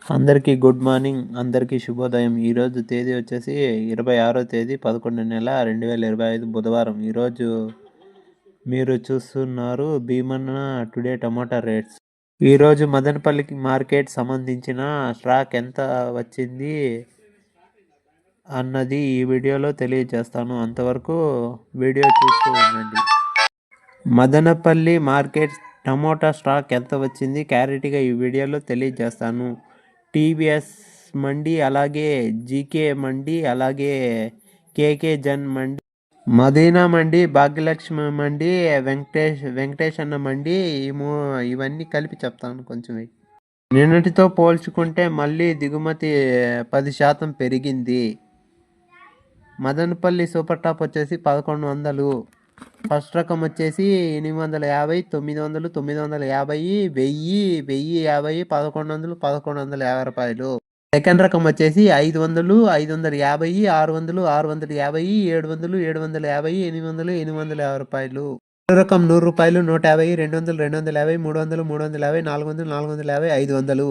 అందరికీ good morning. అందరికీ శుభోదయం. ఈరోజు తేదీ వచ్చేసి 26వ తేదీ 11వ నెల 2025 బుధవారం. ఈరోజు మీరు చూస్తున్నారు భీమన్న టుడే టమాటా రేట్స్. ఈరోజు మదనపల్లి మార్కెట్ సంబంధించిన స్టాక్ ఎంత వచ్చింది అన్నది ఈ వీడియోలో తెలియజేస్తాను. అంతవరకు వీడియో చూస్తూ ఉండండి. మదనపల్లి మార్కెట్ టమోటా స్టాక్ ఎంత వచ్చింది క్లారిటీగా ఈ వీడియోలో తెలియజేస్తాను. టీవీఎస్ మండి, అలాగే జీకే మండి, అలాగే కేకే జన్ మండి, మదీనా మండి, భాగ్యలక్ష్మి మండి, వెంకటేశన్న మండి, ఇవన్నీ కలిపి చెప్తాను కొంచెం. నిన్నటితో పోల్చుకుంటే మళ్ళీ దిగుమతి 10% పెరిగింది. మదనపల్లి సూపర్ టాప్ వచ్చేసి 1100, ఫస్ట్ రకం వచ్చేసి 850, 900, 950, 1000, 1050, 1100, 1150 రూపాయలు. సెకండ్ రకం వచ్చేసి 500, 550, 600, 650, 700, 750, 800, 850 రూపాయలు. రకం 100 రూపాయలు, 150, 200, 250, 300, 350, 400, 450, 500.